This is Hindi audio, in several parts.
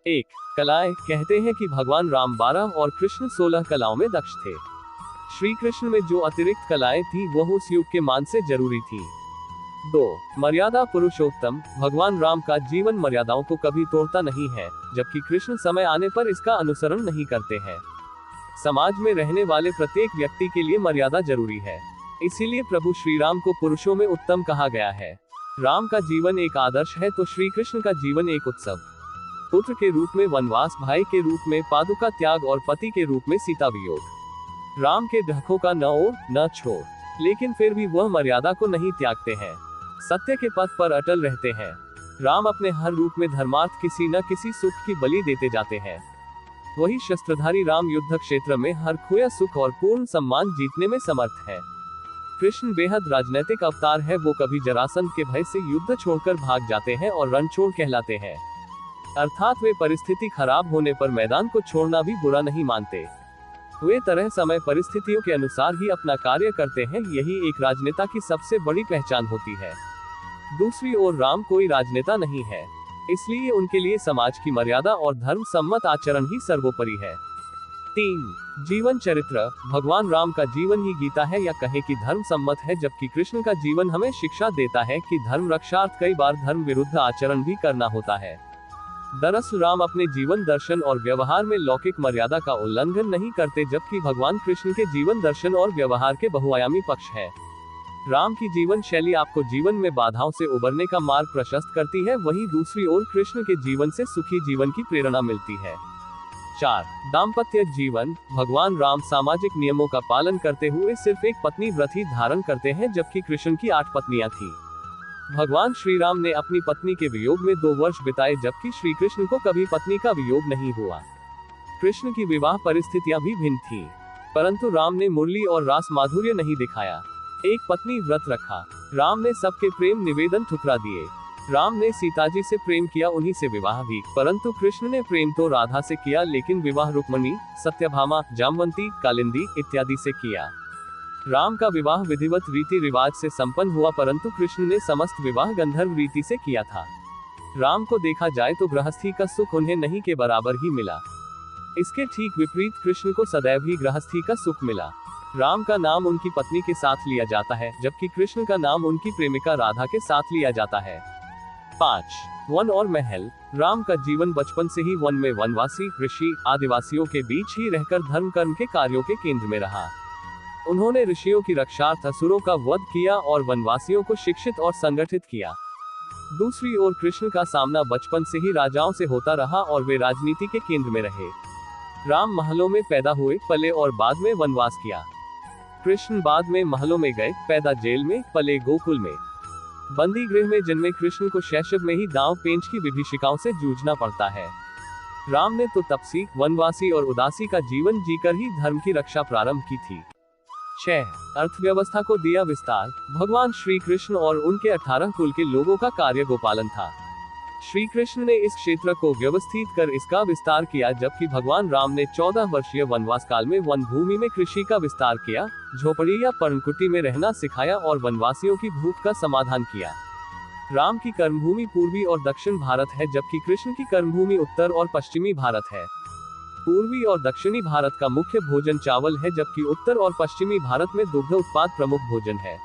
एक, कलाएं। कहते हैं कि भगवान राम 12 और कृष्ण 16 कलाओं में दक्ष थे। श्री कृष्ण में जो अतिरिक्त कलाएं थी वह उस युग के मान से जरूरी थी। 2, मर्यादा पुरुषोत्तम। भगवान राम का जीवन मर्यादाओं को कभी तोड़ता नहीं है, जबकि कृष्ण समय आने पर इसका अनुसरण नहीं करते हैं। समाज में रहने वाले प्रत्येक व्यक्ति के लिए मर्यादा जरूरी है, इसीलिए प्रभु श्री राम को पुरुषों में उत्तम कहा गया है। राम का जीवन एक आदर्श है तो श्री कृष्ण का जीवन एक उत्सव। पुत्र के रूप में वनवास, भाई के रूप में पादुका त्याग और पति के रूप में सीता वियोग। राम के ढकों का न ओर न छोड़, लेकिन फिर भी वह मर्यादा को नहीं त्यागते हैं, सत्य के पथ पर अटल रहते हैं। राम अपने हर रूप में धर्मार्थ किसी न किसी सुख की बलि देते जाते हैं। वही शस्त्रधारी राम युद्ध क्षेत्र में हर खोया सुख और पूर्ण सम्मान जीतने में समर्थ है। कृष्ण बेहद राजनैतिक अवतार है। वो कभी जरासंध के भय से युद्ध छोड़कर भाग जाते हैं और रणछोड़ कहलाते हैं, अर्थात वे परिस्थिति खराब होने पर मैदान को छोड़ना भी बुरा नहीं मानते। वे तरह समय परिस्थितियों के अनुसार ही अपना कार्य करते हैं। यही एक राजनेता की सबसे बड़ी पहचान होती है। दूसरी ओर राम कोई राजनेता नहीं है, इसलिए उनके लिए समाज की मर्यादा और धर्म सम्मत आचरण ही सर्वोपरि है। 3, जीवन चरित्र। भगवान राम का जीवन ही गीता है, या कहें कि धर्म सम्मत है, जबकि कृष्ण का जीवन हमें शिक्षा देता है कि धर्म रक्षार्थ कई बार धर्म विरुद्ध आचरण भी करना होता है। दरअसल राम अपने जीवन दर्शन और व्यवहार में लौकिक मर्यादा का उल्लंघन नहीं करते, जबकि भगवान कृष्ण के जीवन दर्शन और व्यवहार के बहुआयामी पक्ष है। राम की जीवन शैली आपको जीवन में बाधाओं से उबरने का मार्ग प्रशस्त करती है, वहीं दूसरी ओर कृष्ण के जीवन से सुखी जीवन की प्रेरणा मिलती है। 4, दाम्पत्य जीवन। भगवान राम सामाजिक नियमों का पालन करते हुए सिर्फ एक पत्नी व्रत ही धारण करते हैं, जबकि कृष्ण की 8 पत्नियां थी। भगवान श्री राम ने अपनी पत्नी के वियोग में 2 वर्ष बिताए, जबकि श्री कृष्ण को कभी पत्नी का वियोग नहीं हुआ। कृष्ण की विवाह परिस्थितियां भी भिन्न थीं, परंतु राम ने मुरली और रास माधुर्य नहीं दिखाया। एक पत्नी व्रत रखा। राम ने सबके प्रेम निवेदन ठुकरा दिए। राम ने सीता जी से प्रेम किया, उन्हीं से विवाह भी, परंतु कृष्ण ने प्रेम तो राधा से किया, लेकिन विवाह रुक्मणी, सत्यभामा, जामवंती, कालिंदी इत्यादि से किया। राम का विवाह विधिवत रीति रिवाज से संपन्न हुआ, परंतु कृष्ण ने समस्त विवाह गंधर्व रीति से किया था। राम को देखा जाए तो गृहस्थी का सुख उन्हें नहीं के बराबर ही मिला। इसके ठीक विपरीत कृष्ण को सदैव ही गृहस्थी का सुख मिला। राम का नाम उनकी पत्नी के साथ लिया जाता है, जबकि कृष्ण का नाम उनकी प्रेमिका राधा के साथ लिया जाता है। 5, वन और महल। राम का जीवन बचपन से ही वन में वनवासी, ऋषि, आदिवासियों के बीच ही रहकर धर्म कर्म के कार्यों के केंद्र में रहा। उन्होंने ऋषियों की रक्षार्थ असुरों का वध किया और वनवासियों को शिक्षित और संगठित किया। दूसरी ओर कृष्ण का सामना बचपन से ही राजाओं से होता रहा और वे राजनीति के केंद्र में रहे। राम महलों में पैदा हुए, पले और बाद में वनवास किया। कृष्ण बाद में महलों में गए, पैदा जेल में, पले गोकुल में। बंदी गृह में जन्मे कृष्ण को शैशव में ही दांव पेंच की विभीषिकाओं से जूझना पड़ता है। राम ने तो तपसी, वनवासी और उदासी का जीवन जीकर ही धर्म की रक्षा प्रारंभ की थी। 6, अर्थव्यवस्था को दिया विस्तार। भगवान श्री कृष्ण और उनके 18 कुल के लोगों का कार्य गोपालन था। श्री कृष्ण ने इस क्षेत्र को व्यवस्थित कर इसका विस्तार किया, जबकि भगवान राम ने 14 वर्षीय वनवास काल में वन भूमि में कृषि का विस्तार किया, झोपड़ी या पर्णकुटी में रहना सिखाया और वनवासियों की भूख का समाधान किया। राम की कर्मभूमि पूर्वी और दक्षिण भारत है, जबकि कृष्ण की कर्मभूमि उत्तर और पश्चिमी भारत है। पूर्वी और दक्षिणी भारत का मुख्य भोजन चावल है, जबकि उत्तर और पश्चिमी भारत में दुग्ध उत्पाद प्रमुख भोजन है।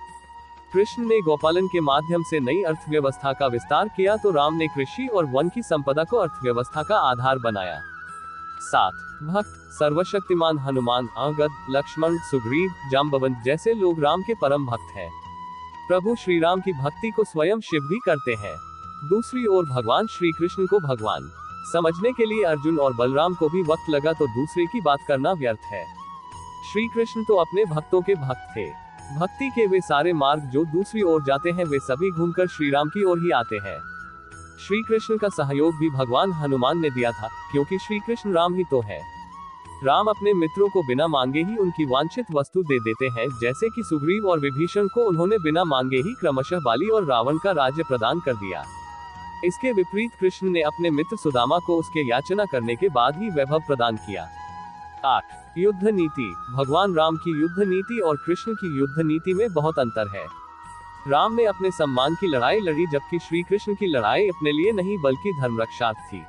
कृष्ण ने गौपालन के माध्यम से नई अर्थव्यवस्था का विस्तार किया, तो राम ने कृषि और वन की संपदा को अर्थव्यवस्था का आधार बनाया। 7, भक्त। सर्वशक्तिमान हनुमान, अंगद, लक्ष्मण, सुग्रीव, जाम्बवंत जैसे लोग राम के परम भक्त हैं। प्रभु श्री राम की भक्ति को स्वयं शिव भी करते हैं। दूसरी ओर भगवान श्री कृष्ण को भगवान समझने के लिए अर्जुन और बलराम को भी वक्त लगा, तो दूसरे की बात करना व्यर्थ है। श्री कृष्ण तो अपने भक्तों के भक्त थे। भक्ति के वे सारे मार्ग जो दूसरी ओर जाते हैं, वे सभी घूमकर श्री राम की ओर ही आते हैं। श्री कृष्ण का सहयोग भी भगवान हनुमान ने दिया था, क्योंकि श्री कृष्ण राम ही तो है। राम अपने मित्रों को बिना मांगे ही उनकी वांछित वस्तु दे देते हैं, जैसे कि सुग्रीव और विभीषण को उन्होंने बिना मांगे ही क्रमशः बाली और रावण का राज्य प्रदान कर दिया। इसके विपरीत कृष्ण ने अपने मित्र सुदामा को उसके याचना करने के बाद ही वैभव प्रदान किया। 8, युद्ध नीति। भगवान राम की युद्ध नीति और कृष्ण की युद्ध नीति में बहुत अंतर है। राम ने अपने सम्मान की लड़ाई लड़ी, जबकि श्री कृष्ण की लड़ाई अपने लिए नहीं बल्कि धर्म रक्षार्थ थी।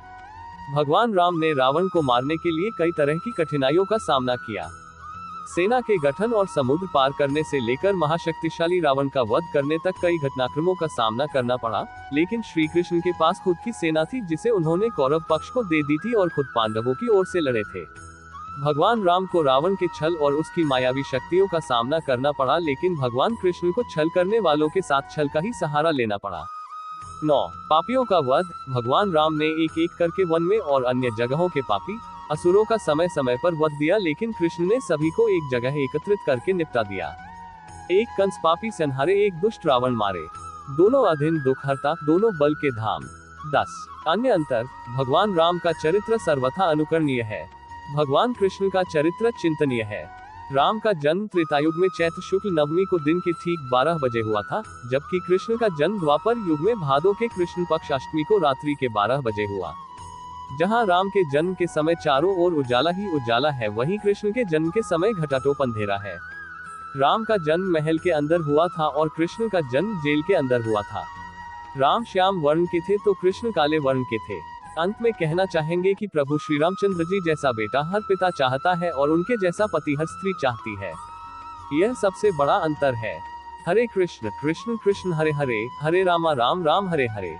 भगवान राम ने रावण को मारने के लिए कई तरह की कठिनाइयों का सामना किया। सेना के गठन और समुद्र पार करने से लेकर महाशक्तिशाली रावण का वध करने तक कई घटनाक्रमों का सामना करना पड़ा, लेकिन श्री कृष्ण के पास खुद की सेना थी जिसे उन्होंने कौरव पक्ष को दे दी थी और खुद पांडवों की ओर से लड़े थे। भगवान राम को रावण के छल और उसकी मायावी शक्तियों का सामना करना पड़ा, लेकिन भगवान कृष्ण को छल करने वालों के साथ छल का ही सहारा लेना पड़ा। 9. पापियों का वध। भगवान राम ने एक एक करके वन में और अन्य जगहों के पापी असुरों का समय समय पर वध दिया, लेकिन कृष्ण ने सभी को एक जगह एकत्रित करके निपटा दिया। 1. कंस पापी संहारे, 1 दुष्ट रावण मारे, दोनों अधीन दुखहर्ता, दोनों बल के धाम। 10. अन्य अंतर। भगवान राम का चरित्र सर्वथा अनुकरणीय है, भगवान कृष्ण का चरित्र चिंतनीय है। राम का जन्म त्रेतायुग में चैत्र शुक्ल नवमी को दिन के ठीक 12 बजे हुआ था, जबकि कृष्ण का जन्म द्वापर युग में भादो के कृष्ण पक्ष अष्टमी को रात्रि के 12 बजे हुआ। जहां राम के जन्म के समय चारों ओर उजाला ही उजाला है, वहीं कृष्ण के जन्म के समय घटाटोप अंधेरा है। राम का जन्म महल के अंदर हुआ था और कृष्ण का जन्म जेल के अंदर हुआ था। राम श्याम वर्ण के थे तो कृष्ण काले वर्ण के थे। अंत में कहना चाहेंगे कि प्रभु श्री रामचंद्र जी जैसा बेटा हर पिता चाहता है और उनके जैसा पति हर स्त्री चाहती है। यह सबसे बड़ा अंतर है। हरे कृष्ण कृष्ण कृष्ण हरे हरे, हरे राम राम राम हरे हरे।